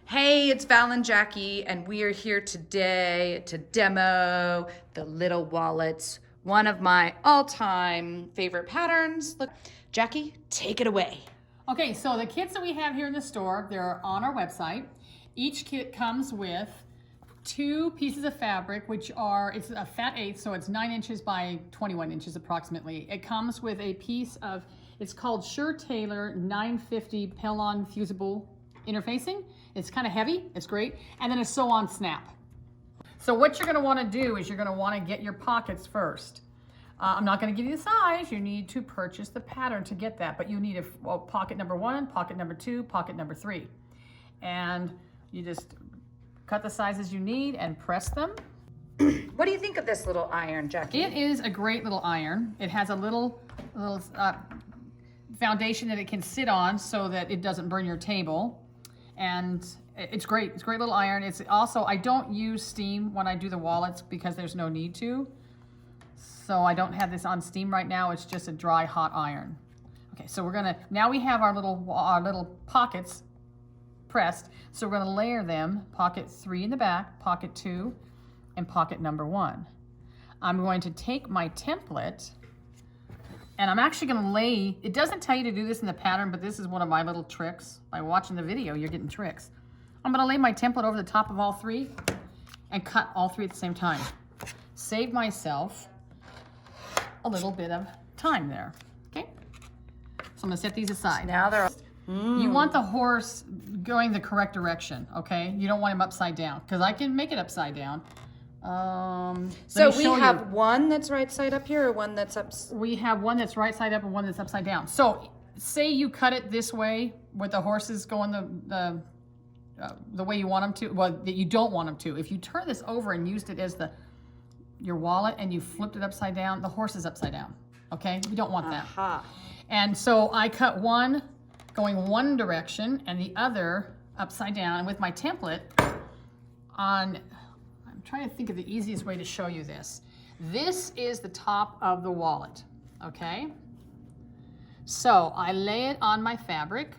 Hey, it's Val and Jackie, and we are here today to demo the Little Wallets, one of my all-time favorite patterns. Look, Jackie, take it away. Okay, so the kits that we have here in the store, they're on our website. Each kit comes with 2 pieces of fabric, which are, it's a fat eighth, so it's 9 inches by 21 inches approximately. It comes with a piece of, it's called Sure Tailor 950 Pellon Fusible Interfacing. It's kind of heavy, it's great. And then a sew-on snap. So what you're gonna wanna do is you're gonna wanna get your pockets first. I'm not gonna give you the size, you need to purchase the pattern to get that, but you need a pocket number 1, pocket number 2, pocket number 3. And you just cut the sizes you need and press them. What do you think of this little iron, Jackie? It is a great little iron. It has a little foundation that it can sit on so that it doesn't burn your table. And it's great. It's a great little iron. It's also, I don't use steam when I do the wallets because there's no need to. So I don't have this on steam right now. It's just a dry, hot iron. Okay, so we're gonna, now we have our little pockets pressed. So we're gonna layer them, pocket 3 in the back, pocket 2, and pocket number 1. I'm going to take my template and I'm actually gonna lay, it doesn't tell you to do this in the pattern, but this is one of my little tricks. By watching the video, you're getting tricks. I'm gonna lay my template over the top of all 3 and cut all 3 at the same time. Save myself a little bit of time there, okay? So I'm gonna set these aside. Now they're You want the horse going the correct direction, okay? You don't want him upside down, because I can make it upside down. So we have one that's right side up here or one that's up? We have one that's right side up and one that's upside down. So say you cut it this way with the horses going the way you want them to, well, that you don't want them to. If you turn this over and used it as your wallet and you flipped it upside down, the horse is upside down, okay? You don't want that. And so I cut one going one direction and the other upside down. And with my template on, I'm trying to think of the easiest way to show you this. This is the top of the wallet, okay? So I lay it on my fabric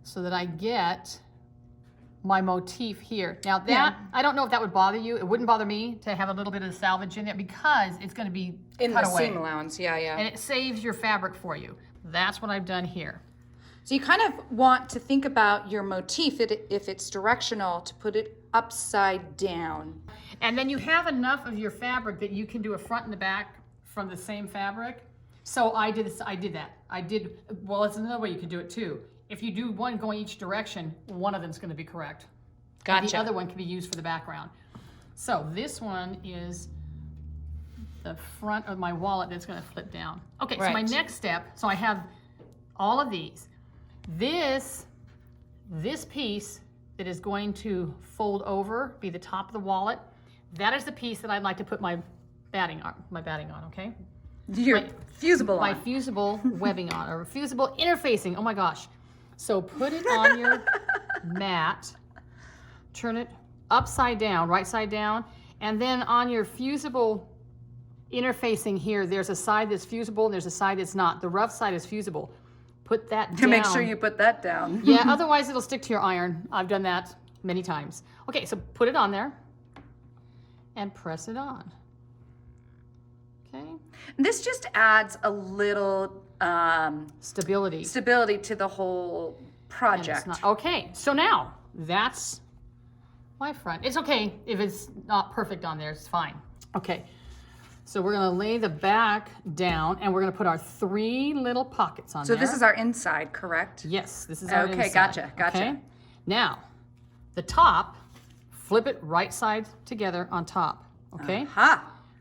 so that I get my motif here. Now that, I don't know if that would bother you. It wouldn't bother me to have a little bit of the salvage in it because it's gonna be in cut the away. seam allowance, yeah. And it saves your fabric for you. That's what I've done here. So you kind of want to think about your motif, if it's directional, to put it upside down. And then you have enough of your fabric that you can do a front and the back from the same fabric. So I did that. Well, it's another way you could do it too. If you do one going each direction, one of them's gonna be correct. Gotcha. And the other one can be used for the background. So this one is the front of my wallet that's gonna flip down. Okay, so my next step, so I have all of these. This piece that is going to fold over, be the top of the wallet, that is the piece that I'd like to put my batting on, okay? Your fusible My on. fusible webbing on, or fusible interfacing, oh my gosh. So put it on your mat, turn it upside down, right side down, and then on your fusible interfacing here, there's a side that's fusible and there's a side that's not. The rough side is fusible. Put that down. To make sure you put that down. Yeah, otherwise it'll stick to your iron. I've done that many times. Okay, so put it on there and press it on. Okay. This just adds a little Stability to the whole project. Okay, so now that's my front. It's okay if it's not perfect on there, it's fine. Okay, so we're gonna lay the back down and we're gonna put our 3 little pockets on there. So this is our inside, correct? Yes, this is our inside. Okay, gotcha. Okay? Now, the top, flip it right side together on top, okay?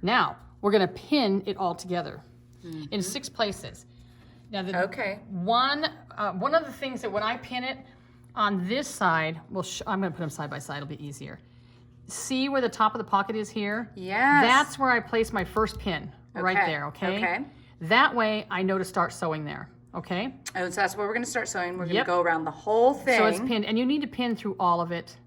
Now, we're gonna pin it all together in 6 places. Now, one of the things that when I pin it on this side, I'm gonna put them side by side, it'll be easier. See where the top of the pocket is here? Yes. That's where I place my first pin, right there, okay? Okay. That way, I know to start sewing there, okay? Oh, so that's where we're gonna start sewing. We're gonna go around the whole thing. So it's pinned, and you need to pin through all of it.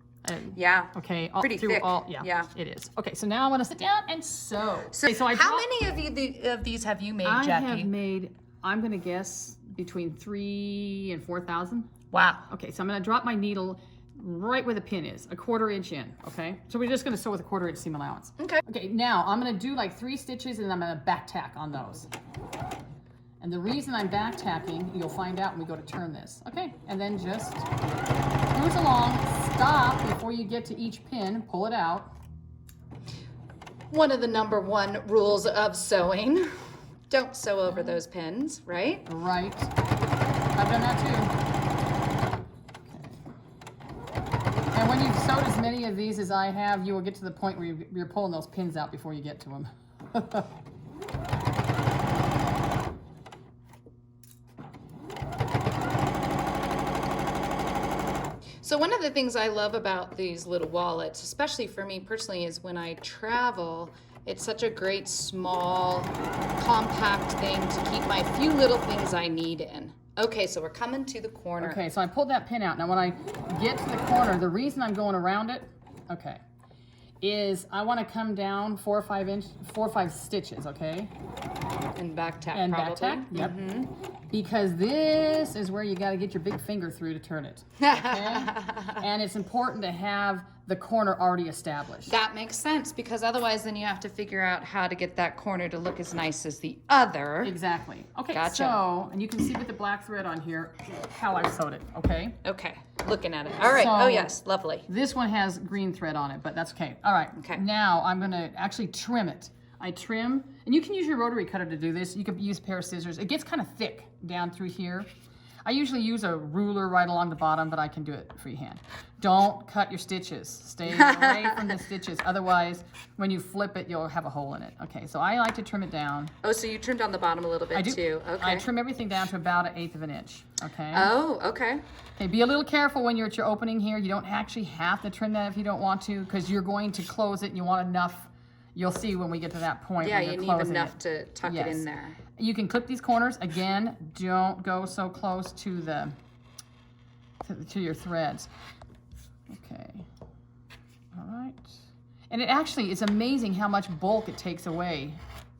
Yeah. Okay. Pretty thick. Yeah, it is. Okay, so now I want to sit down and sew. So how many of these have you made, Jackie? I have made, I'm going to guess between 3,000 and 4,000. Wow. Okay, so I'm going to drop my needle right where the pin is, a 1/4 inch in, okay? So we're just gonna sew with a 1/4 inch seam allowance. Okay. Okay, now I'm gonna do like 3 stitches and I'm gonna back tack on those. And the reason I'm back tacking, you'll find out when we go to turn this. Okay, and then just cruise along, stop before you get to each pin, pull it out. One of the #1 rules of sewing. Don't sew over those pins, right? Right. I've done that too. Okay. And when you've sewed as many of these as I have, you will get to the point where you're pulling those pins out before you get to them. So one of the things I love about these little wallets, especially for me personally, is when I travel, it's such a great small, compact thing to keep my few little things I need in. Okay, so we're coming to the corner. Okay, so I pulled that pin out. Now when I get to the corner, the reason I'm going around it, okay, is I want to come down 4 or 5 stitches, okay? And back tack, And probably. back tack, yep. Because this is where you got to get your big finger through to turn it, okay? And it's important to have the corner already established. That makes sense, because otherwise then you have to figure out how to get that corner to look as nice as the other. Exactly. Okay, Gotcha. So, and you can see with the black thread on here how I've sewed it, okay? Okay, looking at it. All right, So- oh yes, lovely. This one has green thread on it, but that's okay. All right, Okay. Now I'm gonna actually trim it. I trim, and you can use your rotary cutter to do this. You could use a pair of scissors. It gets kind of thick down through here. I usually use a ruler right along the bottom, but I can do it freehand. Don't cut your stitches. Stay away from the stitches. Otherwise, when you flip it, you'll have a hole in it. Okay, so I like to trim it down. Oh, so you trimmed on the bottom a little bit I do. too. Okay. I trim everything down to about 1/8 of an inch. Okay. Oh, okay. Okay, be a little careful when you're at your opening here. You don't actually have to trim that if you don't want to, because you're going to close it and you want enough. You'll see when we get to that point. Yeah, when you're you need closing enough it. to tuck it Yes. in there. You can clip these corners. Again, don't go so close to the to your threads. Okay. All right. And it actually is amazing how much bulk it takes away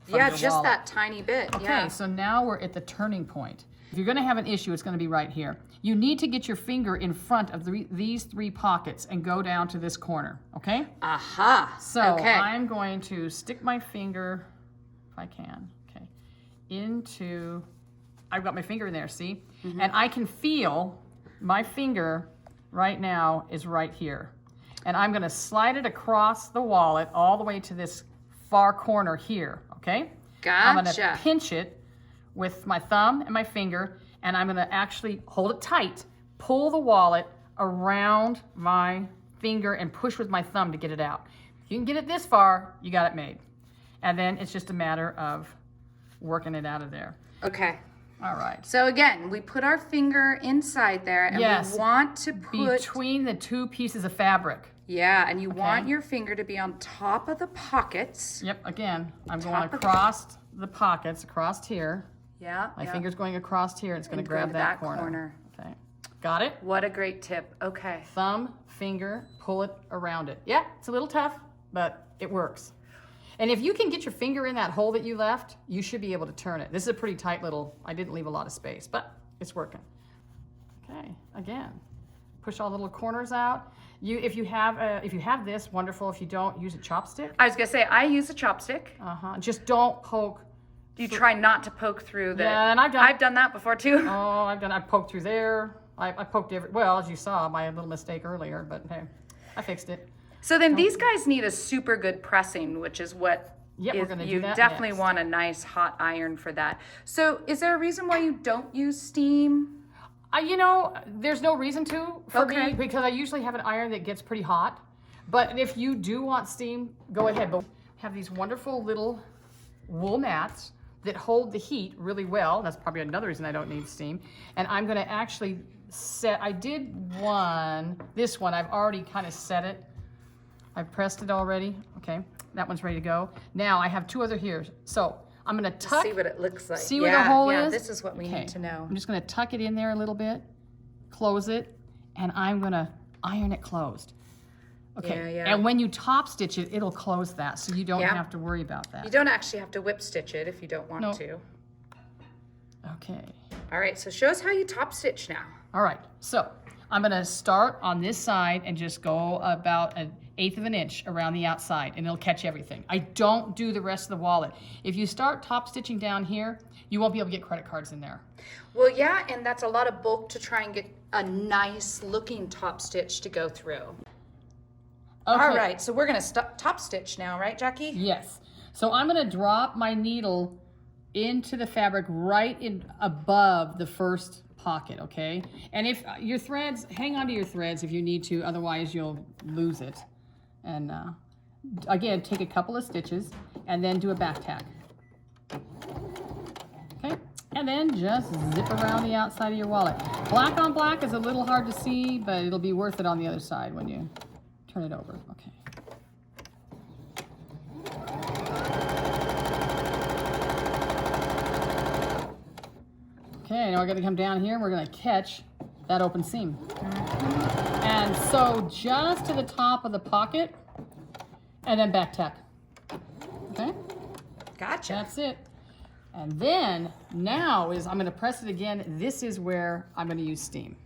from Yeah, your just wallet. that tiny bit. Okay, Yeah. so now we're at the turning point. If you're going to have an issue, it's going to be right here. You need to get your finger in front of these 3 pockets and go down to this corner, okay? Aha. So okay. I'm going to stick my finger, if I can, okay, into, I've got my finger in there, see? And I can feel my finger right now is right here. And I'm going to slide it across the wallet all the way to this far corner here, okay? I'm going Gotcha. to pinch it with my thumb and my finger, and I'm going to actually hold it tight, pull the wallet around my finger, and push with my thumb to get it out. If you can get it this far, you got it made. And then it's just a matter of working it out of there. Okay. All right. So again, we put our finger inside there, and Yes. we want to put. Between the 2 pieces of fabric. Yeah, and you want your finger to be on top of the pockets. Yep, again, I'm going Top of the- across the pockets, across here. Yeah. My yeah. finger's going across here. It's going to And grab grab that that corner. Okay. Got it? What a great tip. Okay. Thumb, finger, pull it around it. Yeah, it's a little tough, but it works. And if you can get your finger in that hole that you left, you should be able to turn it. This is a pretty tight little, I didn't leave a lot of space, but it's working. Okay, again, push all the little corners out. If you have this, wonderful. If you don't, use a chopstick. I was gonna say I use a chopstick. Just don't poke. You try not to poke through the. Yeah, and I've done that before too. Oh, I poked through there. I poked well, as you saw, my little mistake earlier, but hey, I fixed it. So then these guys need a super good pressing, which is what Yep, we're gonna do you that definitely next. want a nice hot iron for that. So is there a reason why you don't use steam? There's no reason to for Okay. me, because I usually have an iron that gets pretty hot. But if you do want steam, go ahead. But we have these wonderful little wool mats that hold the heat really well. That's probably another reason I don't need steam. And I'm going to actually I did this one, I've already kind of set it. I've pressed it already. Okay, that one's ready to go. Now I have 2 other here. So I'm going to tuck. See what it looks like. See where the hole yeah, is? this is what we Okay. need to know. I'm just going to tuck it in there a little bit, close it, and I'm going to iron it closed. Okay. Yeah, yeah. And when you top stitch it, it'll close that, so you don't Yeah. have to worry about You that. don't actually have to whip stitch it if you don't want Nope. to. Okay. All right, so show us how you top stitch now. All right. So I'm gonna start on this side and just go about 1/8 of an inch around the outside, and it'll catch everything. I don't do the rest of the wallet. If you start top stitching down here, you won't be able to get credit cards in there. Well, yeah, and that's a lot of bulk to try and get a nice looking top stitch to go through. Okay. All right, so we're gonna top stitch now, right, Jackie? Yes. So I'm gonna drop my needle into the fabric right in above the first pocket, okay? And if your threads, hang on to your threads if you need to, otherwise you'll lose it. And again, take a couple of stitches and then do a back tack. Okay, and then just zip around the outside of your wallet. Black on black is a little hard to see, but it'll be worth it on the other side when you turn it over. Okay. Okay, now we're gonna come down here and we're gonna catch that open seam. And so just to the top of the pocket and then back tack. Okay? Gotcha. That's it. And then now I'm gonna press it again. This is where I'm gonna use steam.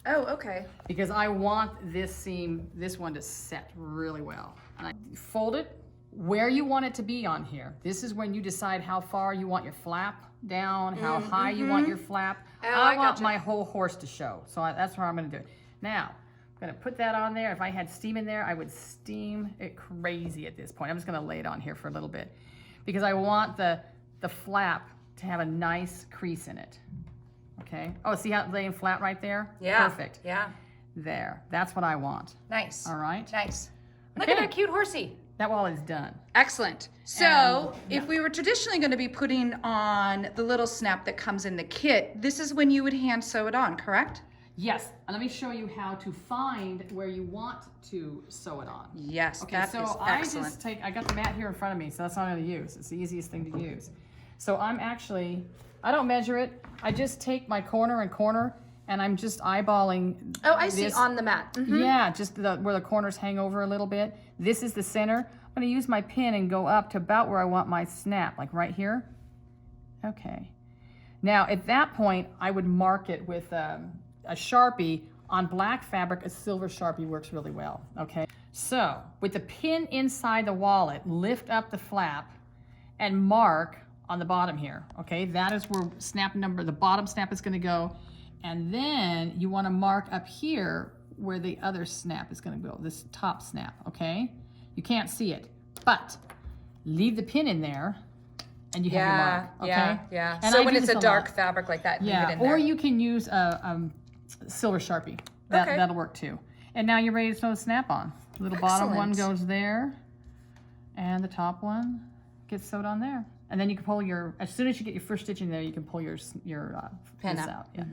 Oh, okay. Because I want this seam, this one to set really well. And I fold it where you want it to be on here. This is when you decide how far you want your flap down, how high you want your flap. Oh, I want gotcha. my whole horse to show. So that's where I'm gonna do it. Now, I'm gonna put that on there. If I had steam in there, I would steam it crazy at this point. I'm just gonna lay it on here for a little bit because I want the flap to have a nice crease in it. Okay. Oh, see how it's laying flat right there? Yeah. Perfect. Yeah. There. That's what I want. Nice. All right. Nice. Look Okay. at that cute horsey. That wall is done. Excellent. So if we were traditionally going to be putting on the little snap that comes in the kit, this is when you would hand sew it on, correct? Yes. And let me show you how to find where you want to sew it on. Yes, Okay, that so is I excellent. just I got the mat here in front of me, so that's what I'm going to use. It's the easiest thing to use. So I don't measure it. I just take my corner and corner, and I'm just eyeballing. Oh, I see, this. on the mat. Mhm. Yeah, just where the corners hang over a little bit. This is the center. I'm going to use my pin and go up to about where I want my snap, like right here. Okay. Now, at that point, I would mark it with a Sharpie. On black fabric, a silver Sharpie works really well, okay? So, with the pin inside the wallet, lift up the flap and mark on the bottom here, okay? That is where the bottom snap is gonna go. And then you wanna mark up here where the other snap is gonna go, this top snap, okay? You can't see it, but leave the pin in there and you have your mark, okay? Yeah. And So I when do it's this a lot. dark fabric like that, leave it in there. Or you can use a silver Sharpie. Okay. That'll work too. And now you're ready to sew the snap on. The little bottom one Excellent. goes there, and the top one gets sewed on there. And then you can pull as soon as you get your first stitch in there, you can pull your Pin this out. out. Yeah.